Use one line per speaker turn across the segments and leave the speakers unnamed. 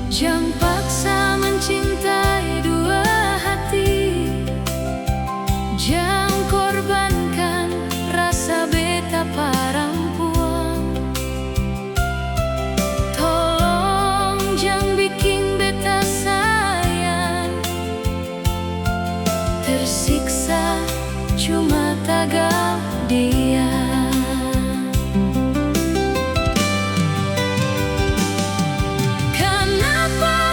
Jangan paksa mencintai dua hati, jangan korbankan rasa beta perempuan. Tolong jangan bikin beta sayang tersiksa cuma tagap dia. Kenapa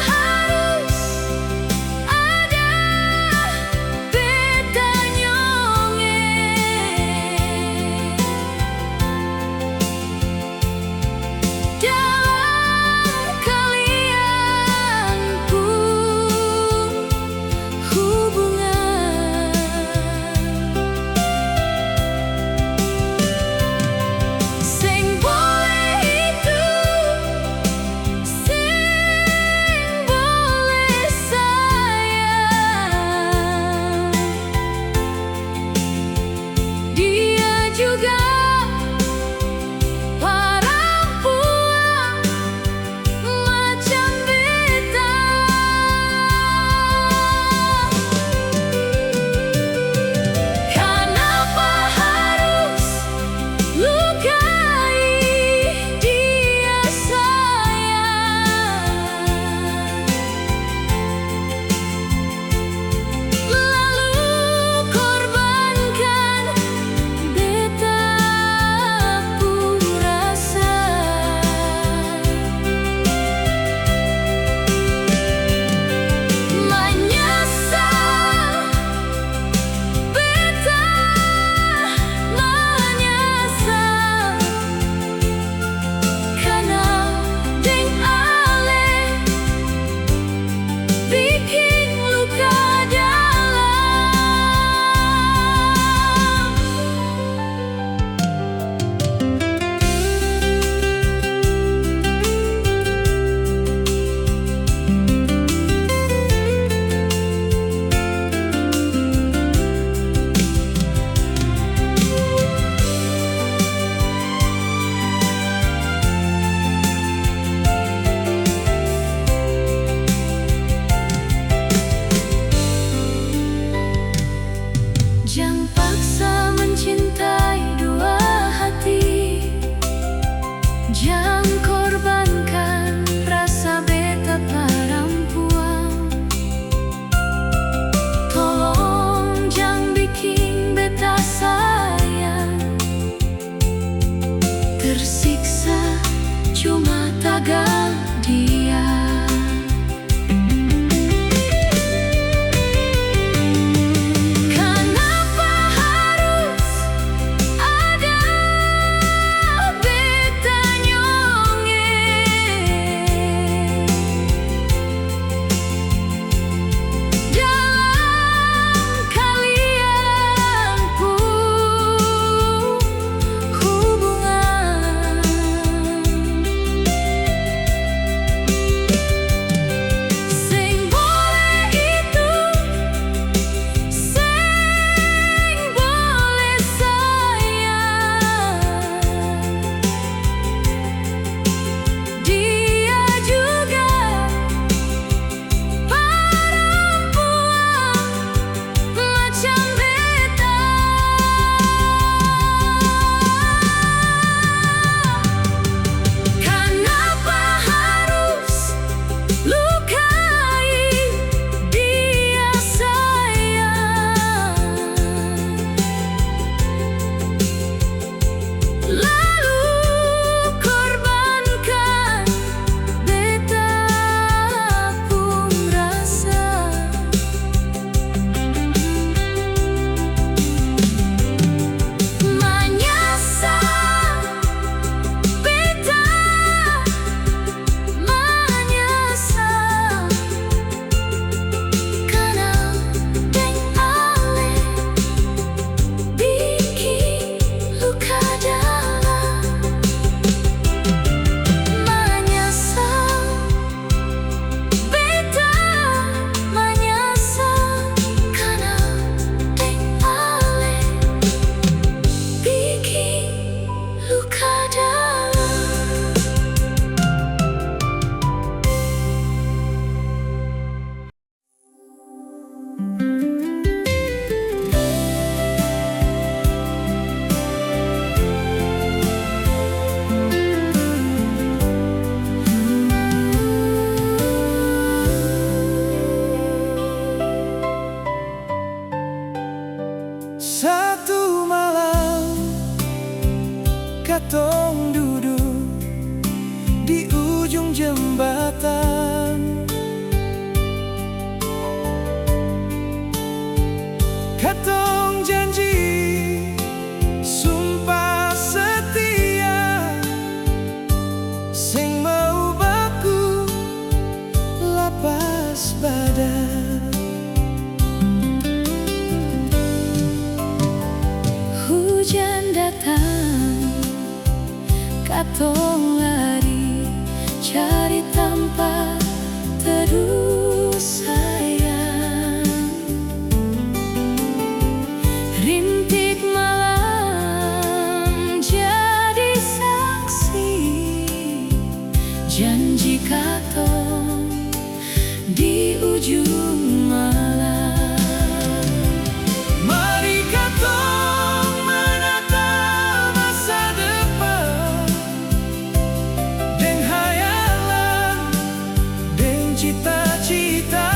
cita-cita.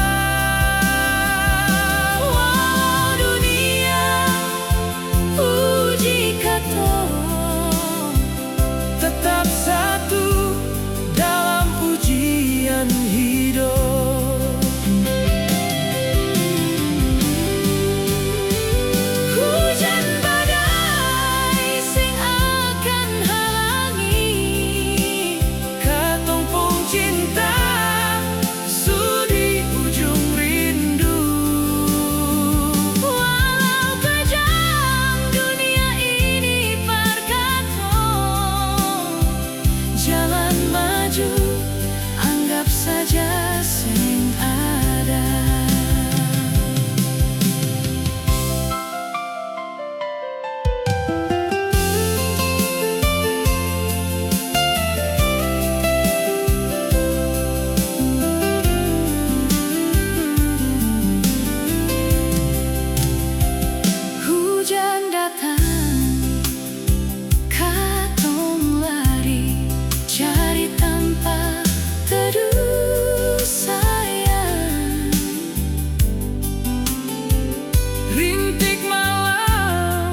Walau dunia uji katong,
Tetap satu dalam ujian hidup.
hujan badai sing akan halangi,
Katong pun cinta sudi ujung rindu.
walau kejam dunia ini perkatong,
Jalan maju
anggap saja sing ada. Hujan datang, katong lari, cari tempat teduh sayang.
rintik malam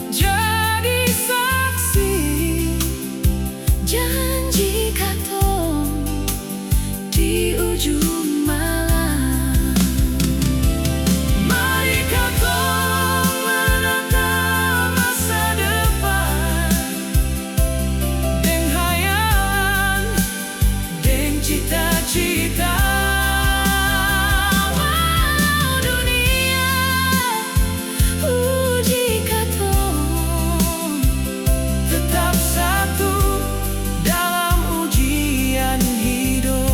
jadi saksi.
Janji katong di ujung malam,
Mari katong menatap masa depan, deng hayalan, deng cita-cita.
walau dunia uji katong,
Tetap satu dalam ujian hidup.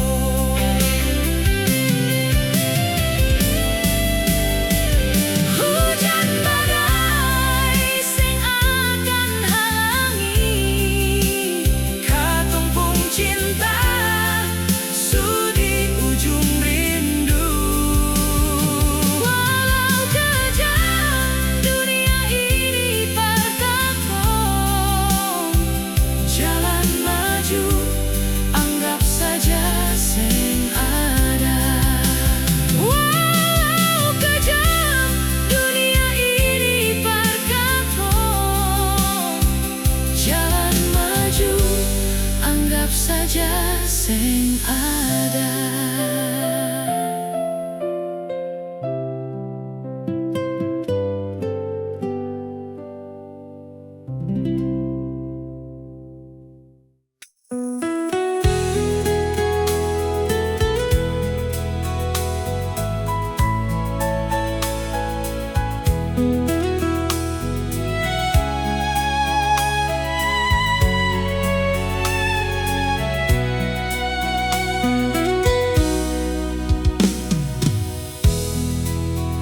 hujan badai sing akan halangi,
Katong pun cinta sudi ujung rindu.
walau kejam dunia ini perkatong,
Jalan maju anggap saja sing ada.
walau kejam dunia ini perkatong,
Jalan maju
anggap saja sing ada.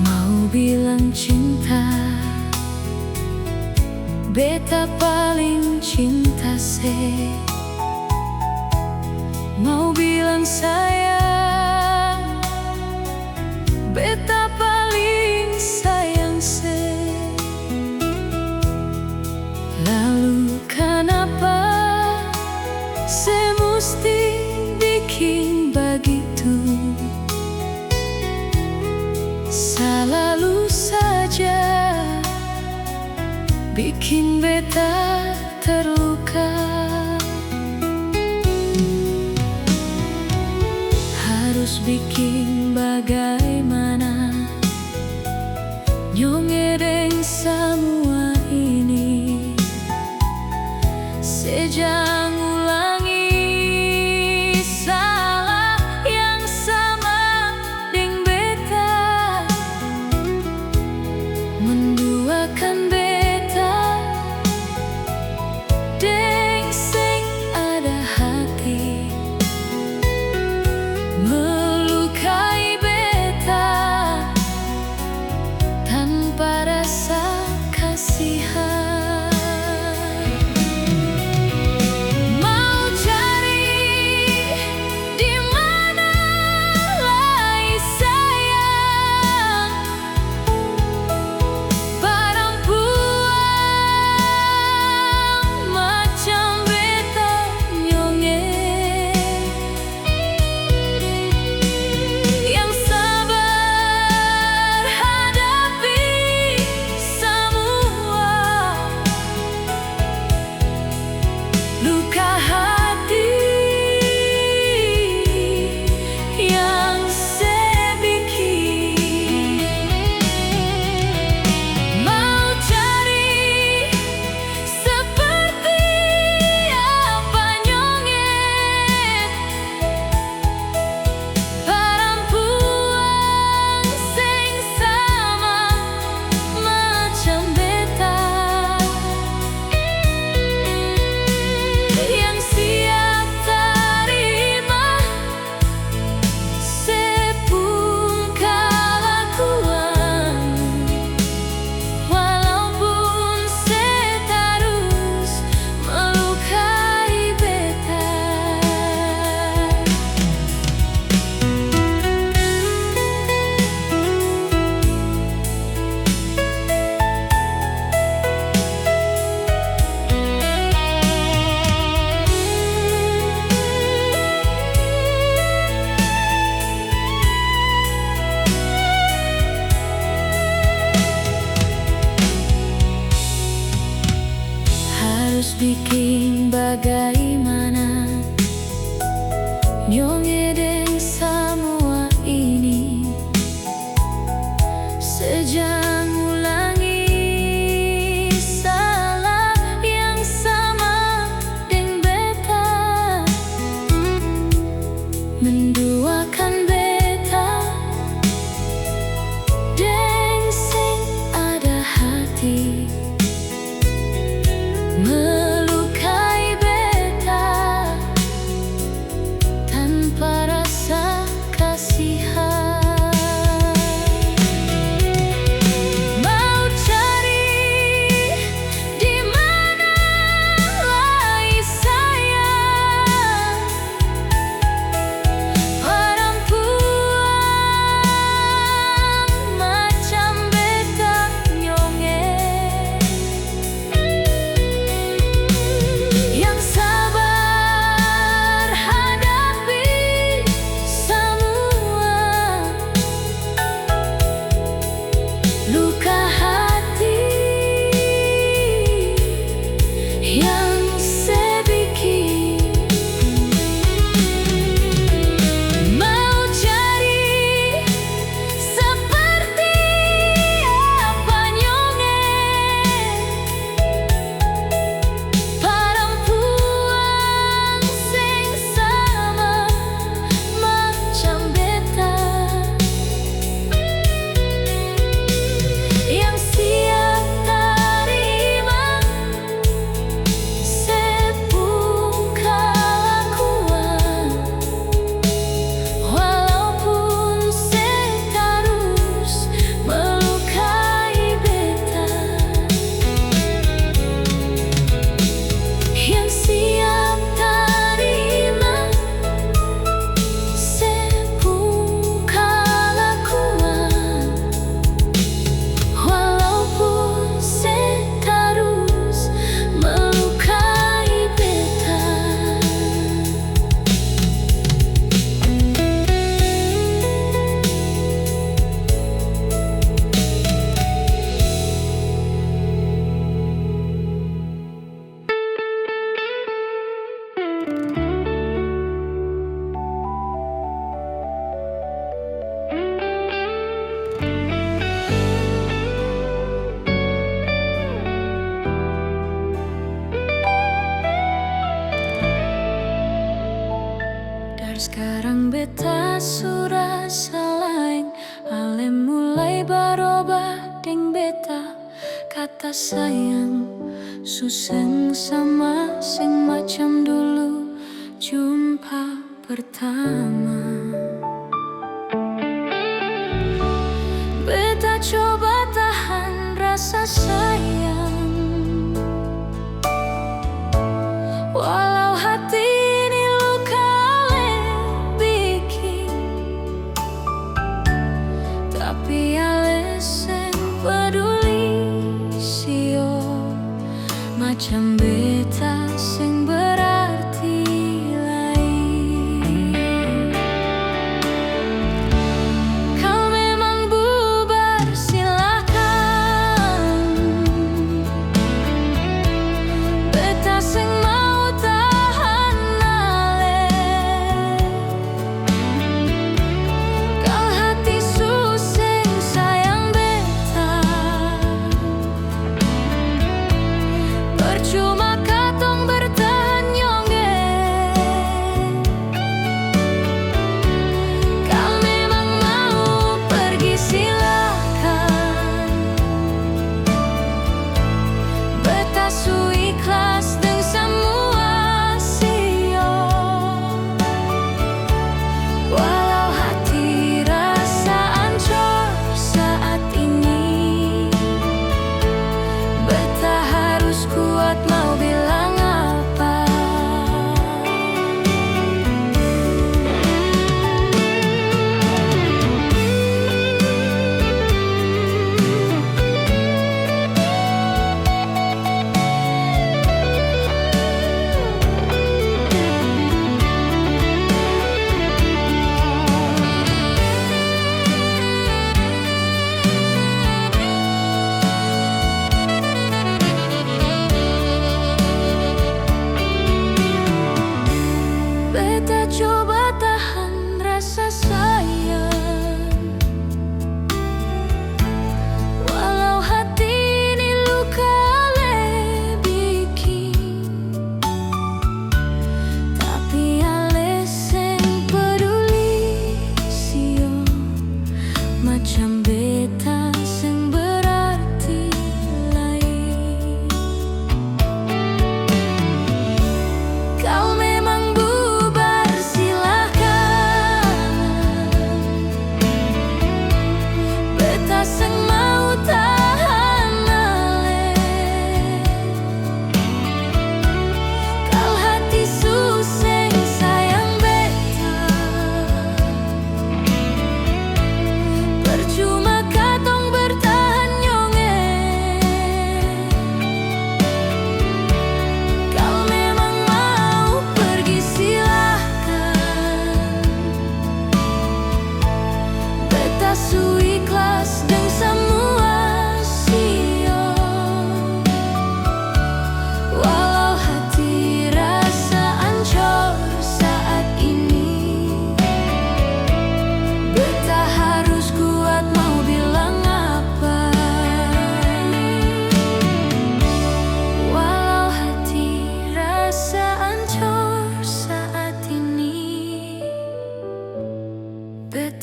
Mau bilang cinta, beta paling cinta se. Mau bilang sayang, beta paling sayang se. Lalu kenapa semesti bikin begitu? Selalu saja bikin beta terluka. Harus bikin bagaimana nyongedeng semua ini. Sejang ulangi salah yang sama deng beta, menduakan beta deng sing ada hati, melukai beta tanpa rasa kasihan. Mau cari di mana lagi sayang, perempuan macam beta nyonge. menduakan beta, deng sing ada hati melukai beta tanpa rasa kasihan. Mau cari di mana lagi sayang, perempuan macam beta nyongeng, yang sabar hadapi semua luka hati yang sedikit. Mau cari seperti apa nyongeng, perempuan sing sama macam beta, yang siap terima sebuka lakuan, walaupun seterus melukai beta, yang siap terima sebuka lakuan, walaupun seterus melukai beta. Dari sekarang beta sudah selain, ale mulai barubah deng beta. Kata sayang suseng sama sing macam dulu jumpa pertama. Beta coba tahan rasa sayang, walau hati ini luka bikin, tapi ale sing peduli sio macam beta sing berarti lain.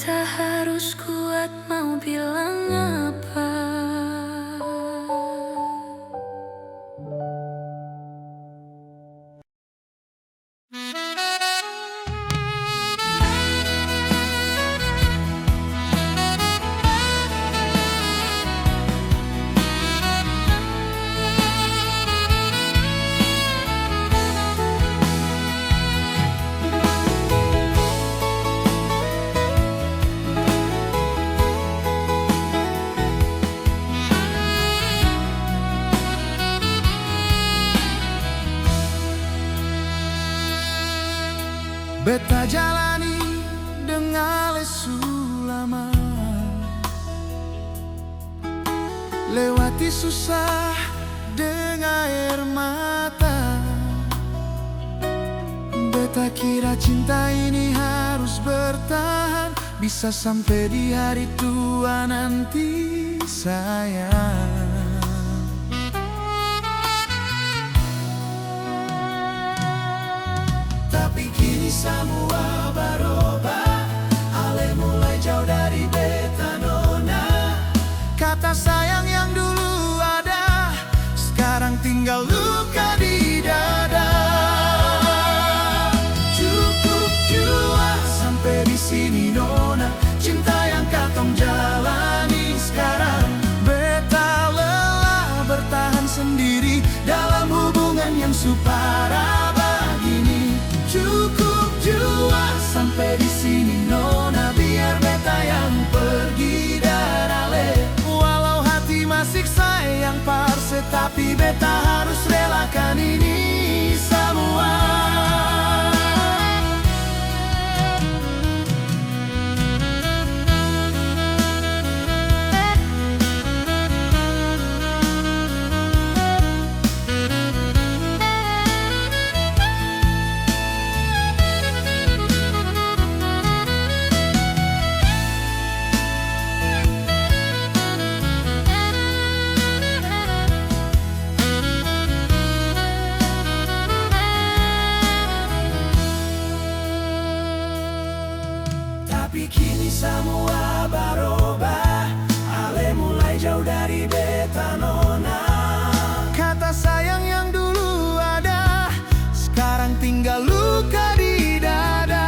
beta harus kuat, mau bilang apa?
Beta jalani dengan lesu lama, lewati susah dengan air mata. Beta kira cinta ini harus bertahan, bisa sampai di hari tua nanti sayang. Tapi kini semua berubah, ale mulai jauh dari beta nona. Kata sayang yang dulu ada, sekarang tinggal luka di dada. Cukup jua sampai di sini nona, cinta yang katong jalani sekarang. Beta lelah bertahan sendiri dalam hubungan yang supara begini. Cukup jua sampai di sini nona, biar beta yang pergi dan ale. Walau hati masih sayang parse, tapi beta harus relakan ini semua. Tapi kini semua berubah, ale mulai jauh dari beta nona. Kata sayang yang dulu ada, sekarang tinggal luka di dada.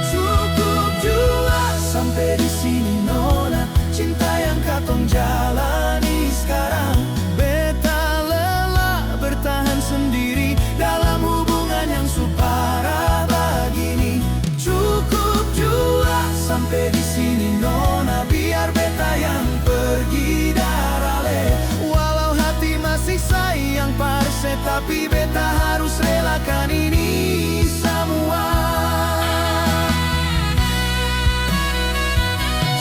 Cukup jua sampai di sini nona, cinta yang katong jalani sekarang. Beta lelah bertahan sendiri dalam hubungan yang supara begini. Cukup jua sampai di sini nona, biar beta yang pergi darale. Walau hati masih sayang parse, tapi beta harus relakan ini semua.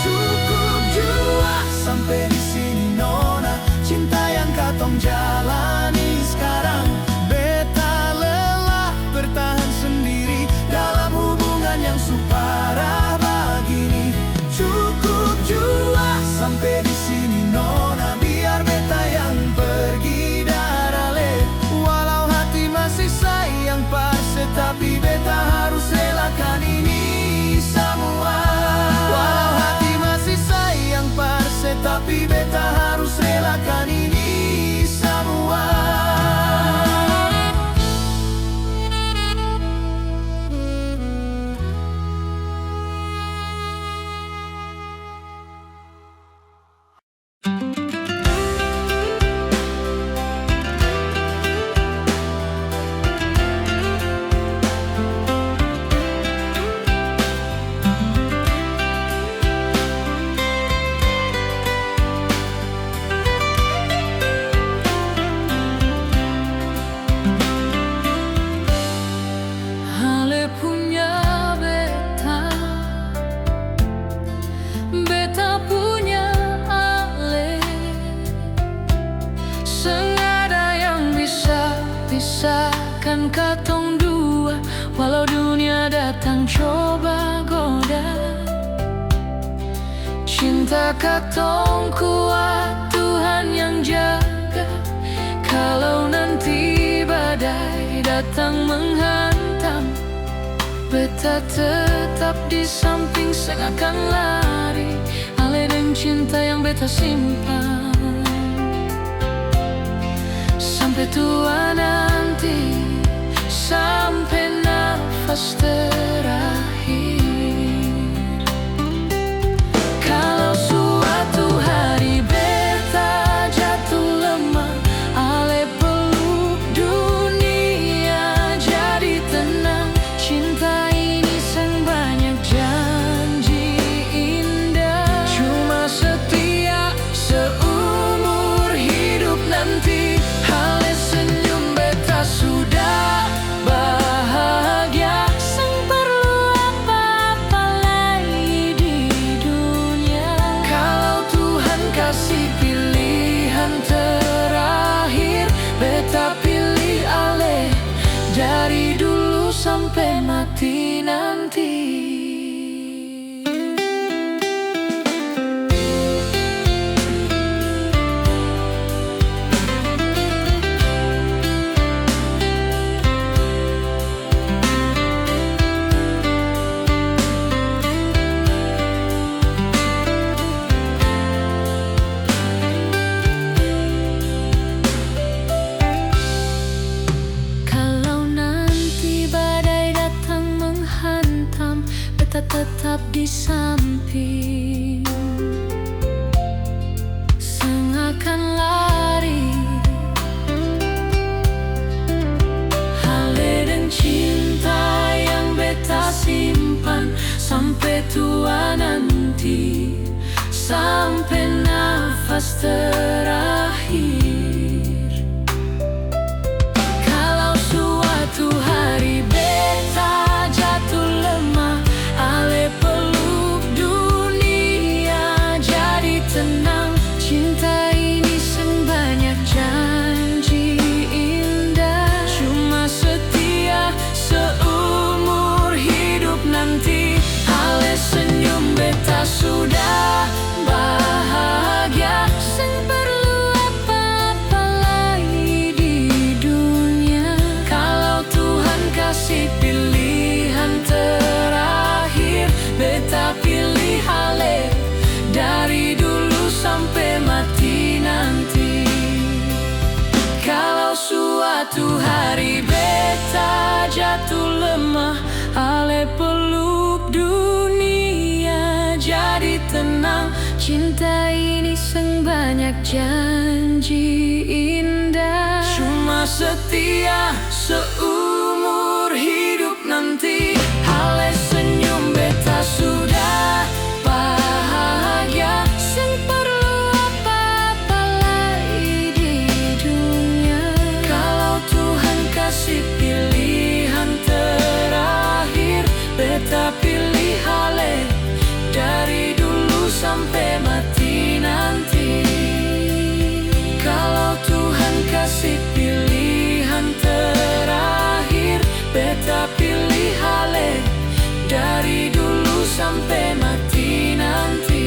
Cukup jua sampai di sini nona, cinta yang katong jalani sekarang. Beta lelah bertahan sendiri dalam hubungan yang supara begini. Cukup jua sampai di sini nona, biar beta yang pergi darale. Walau hati masih sayang parse, tapi beta harus relakan ini semua. Walau hati masih sayang parse, tapi beta harus relakan ini semua.
Ale punya beta, beta punya ale. Sengada yang bisa pisahkan katong dua, walau dunia datang coba goda. Cinta katong kuat, Tuhan yang jaga. Kalau nanti badai datang menghantam, Beta tetap di samping seng akan lari, ale dan cinta yang beta simpan sampai tua nanti, sampai nafas terakhir. Kalau suatu hari beta jatuh lemah, ale peluk dunia jadi tenang. Cinta ini sang banyak janji indah, cuma setia seumur hidup nanti. Ale senyum beta sudah bahagia, sang perlu apa-apa lagi di dunia. Kalau Tuhan kasih pilihan terakhir, beta pilih ale dari dulu sampai mati nanti. Tetap di samping, sang akan lari, ale dan cinta yang beta simpan sampai tua nanti, sampai nafas terakhir. Kalau suatu hari beta jatuh lemah, ale peluk dunia jadi tenang. Cinta ini sang banyak janji indah, cuma setia seumur hidup nanti. Ale senyum beta sudah bahagia, sang perlu apa-apa lagi di dunia. Kalau Tuhan kasih pilihan terakhir, beta pilih ale dari dulu sampai mati nanti. Kalau suatu hari beta jatuh lemah, ale peluk dunia jadi tenang. Cinta ini sang banyak janji indah, cuma setia seumur hidup nanti. Ale senyum beta sudah bahagia, sang perlu apa-apa lagi di dunia. Kalau Tuhan kasih pilihan terakhir, beta pilih ale dari dulu sampai mati nanti. Kalau Tuhan kasih pilihan terakhir, beta pilih ale dari dulu sampai mati nanti.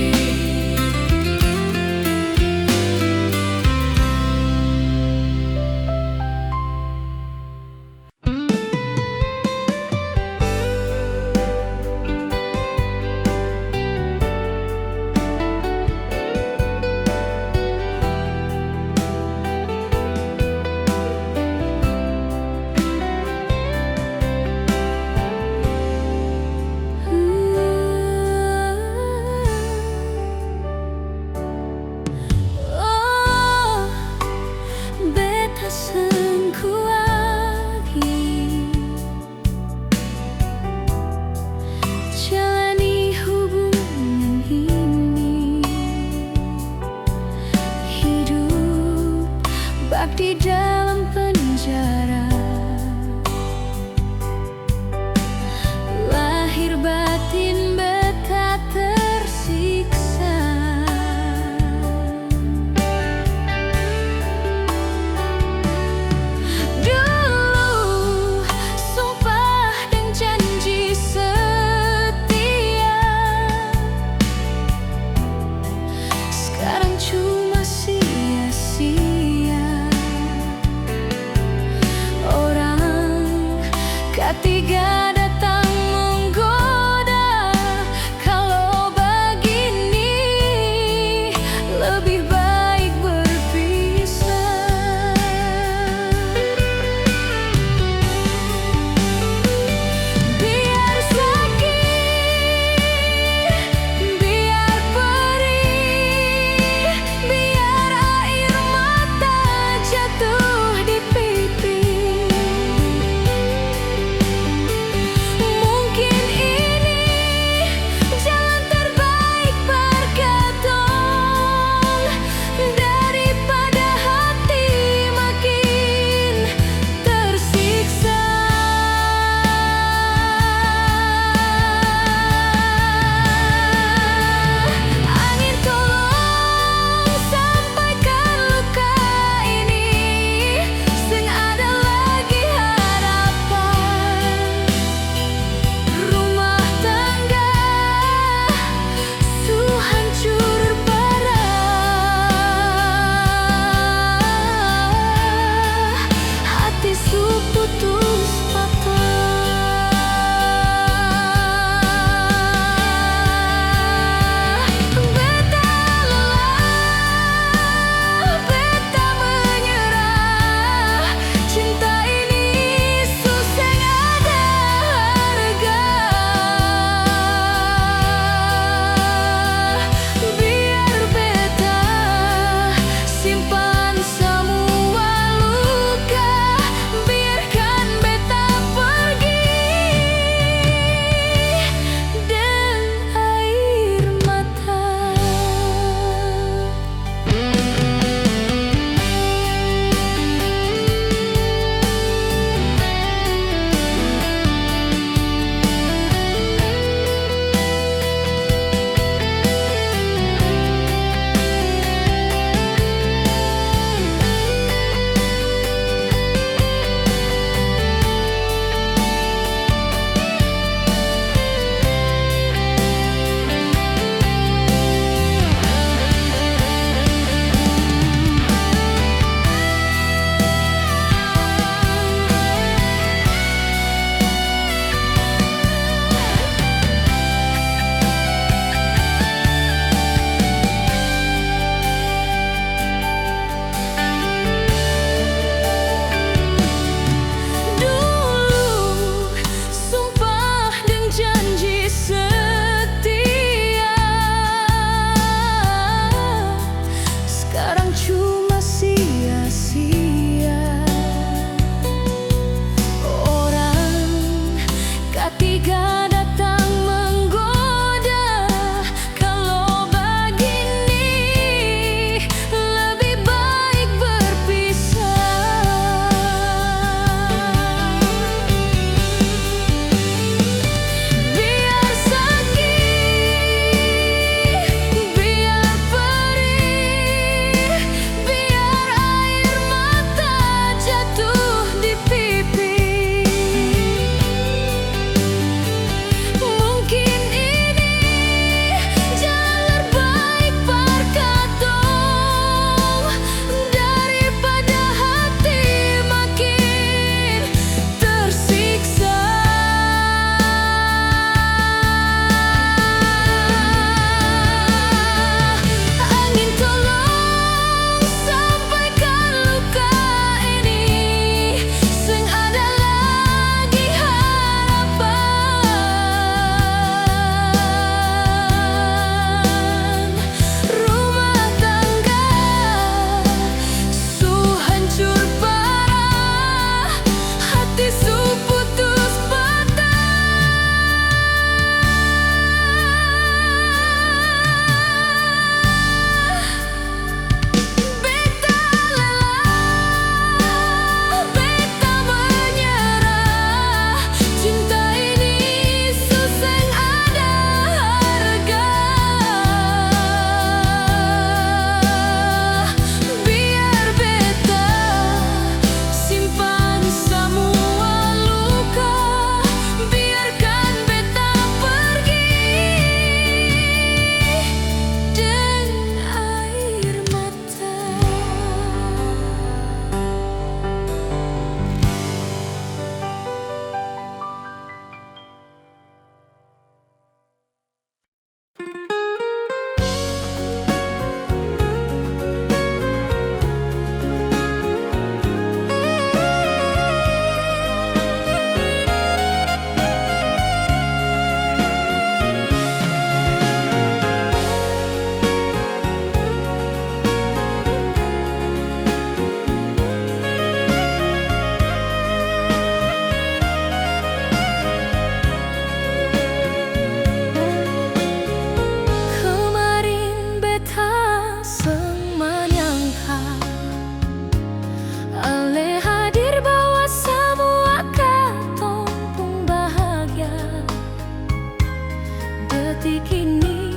hati kini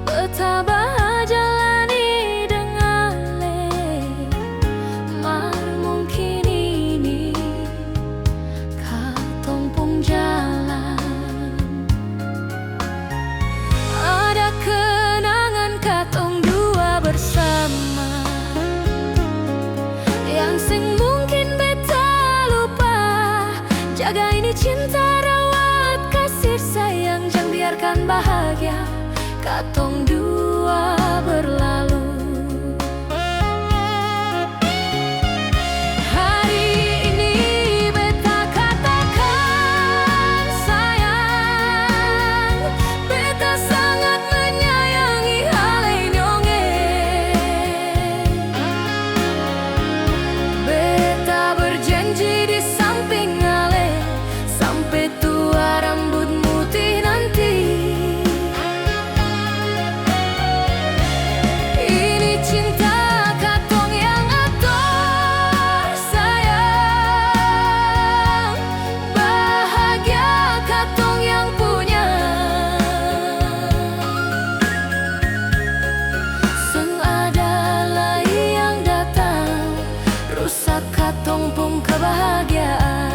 betapa jalani dengan le mar mungkin ini katong pung jalan ada kenangan katong dua bersama yang sing mungkin beta lupa. Jaga ini cinta, rawat kasih sayang, jangan biarkan bahagia katong dua berlalu. Hari ini beta katakan sayang, beta sangat menyayangi ale nyonge. Beta berjanji di samping ale sampai tua rambut putih nanti. Ini cinta katong yang ator sayang, bahagia katong yang punya. Seng ada lagi yang datang rusak katong pun kebahagiaan.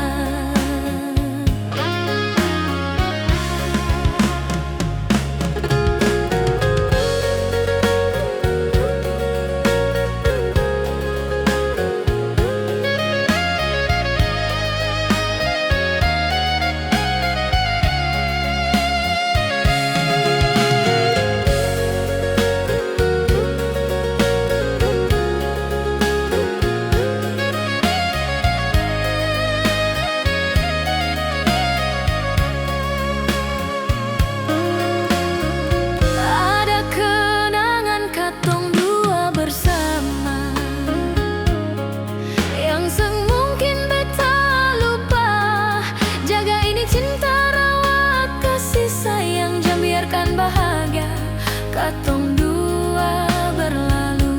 Ada kenangan katong dua bersama yang seng mungkin beta lupa. Jaga ini cinta, rawat kasih sayang, jangan biarkan bahagia katong dua berlalu.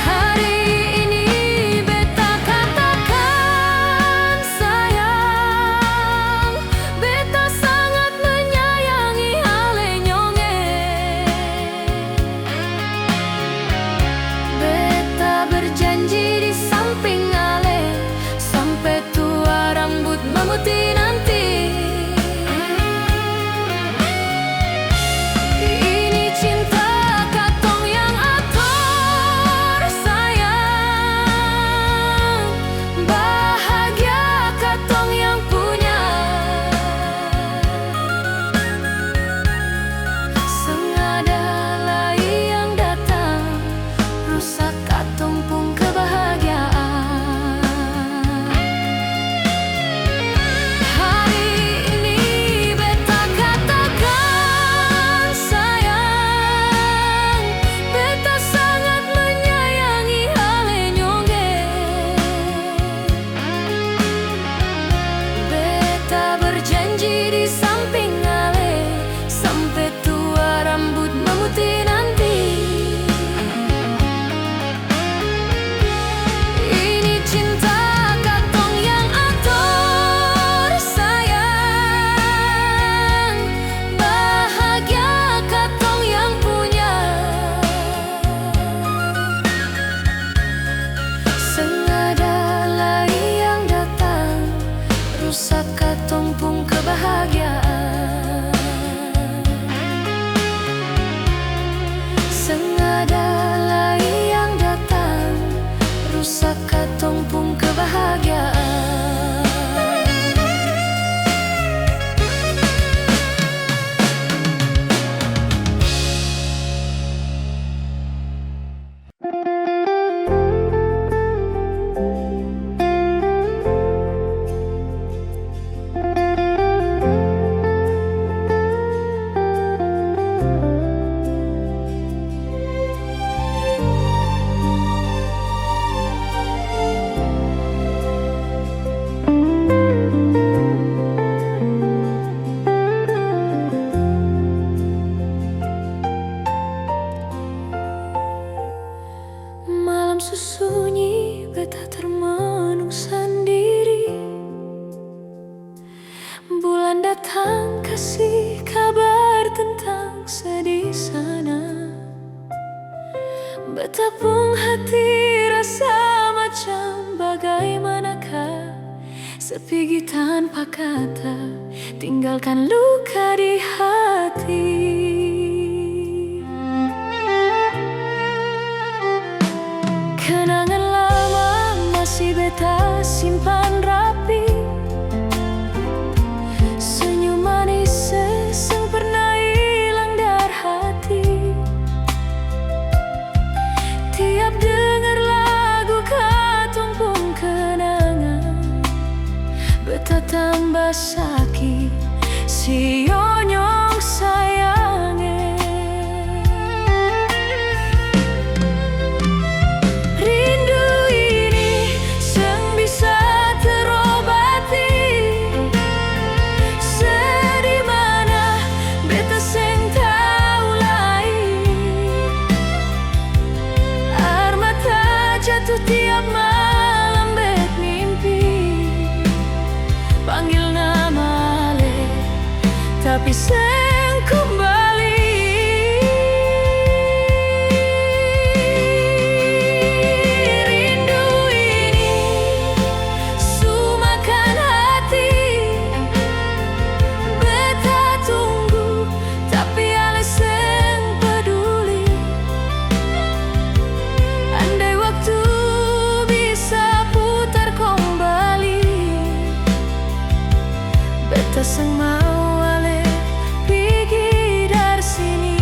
Hari ini beta katakan sayang, beta sangat menyayangi ale nyonge. Beta berjanji di samping ale sampai tua rambut memutih nanti. Ini cinta katong yang ator sayang, bahagia katong yang punya. Seng ada lagi yang datang rusak katong pun kebahagiaan. Hari ini beta katakan sayang, beta sangat menyayangi ale nyonge. Beta berjanji di samping ale sampai tua rambut memutih nanti. Ini cinta katong yang ator sayang, bahagia katong yang punya. Seng ada lagi yang datang rusak katong pun kebahagiaan. Seng ada lagi yang datang rusak katong pun kebahagiaan. Bulan datang kasih kabar tentang sedih sana. Betapung hati rasa macam bagaimanakah, sepi tanpa kata, tinggalkan luka di hati. Kenangan lama masih beta simpan rapi, senyum manis seseng pernah hilang dari hati. Tiap dengar lagu katumpung kenangan, beta tambah sakit si onyong sayange. Rindu ini seng bisa terobati, sedih mana beta seng tahu lain. Air mata jatuh tiap malam bet mimpi, panggil nama ale tapi seng kembali. Rindu ini sumakan hati, beta tunggu tapi ale seng peduli. Andai waktu bisa putar kembali, beta seng mau ale pergi dari sini.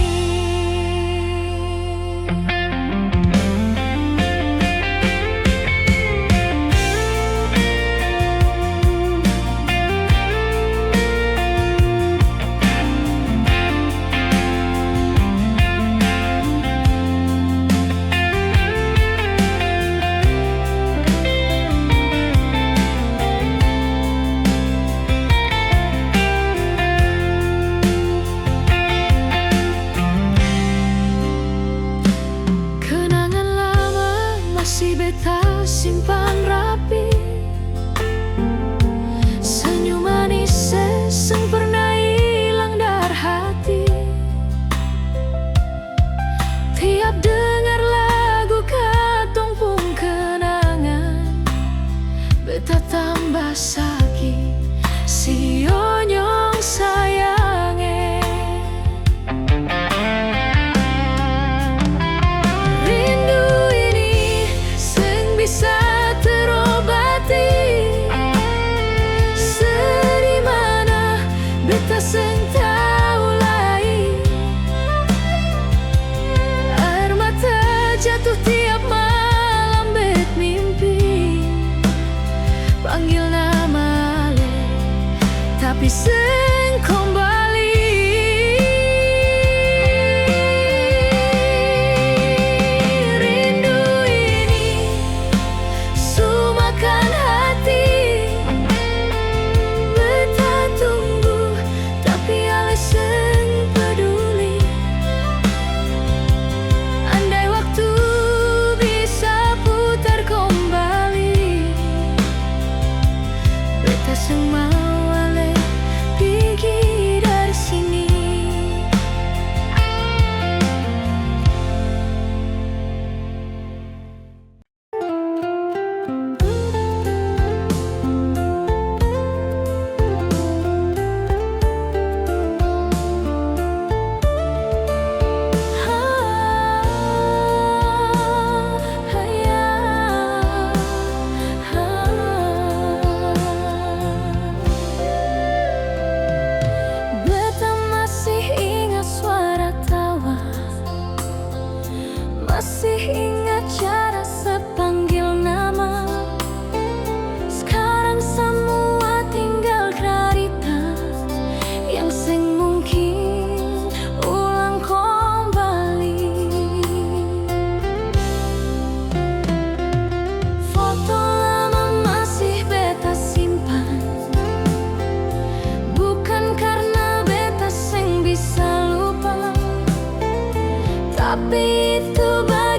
Kenangan lama masih beta simpan rapi, senyum manis seseng pernah hilang dari hati. Tiap dengar lagu katumpung kenangan, beta tambah sakit si onyong sayange. Rindu ini seng bisa terobati, sedih mana beta seng tahu lain. Air mata jatuh tiap malam bet mimpi, panggil nama ale tapi seng kembali. Rindu ini sumakan hati, beta tunggu tapi ale seng peduli. Andai waktu bisa putar kembali, beta seng mau ale pergi dari sini. Beta masih ingat suara tawa, masih ingat cara sepanggil nama. Sekarang semua tinggal cerita yang seng mungkin ulang kembali. Foto lama masih beta simpan, bukan karena beta seng bisa lupa, tapi itu bagian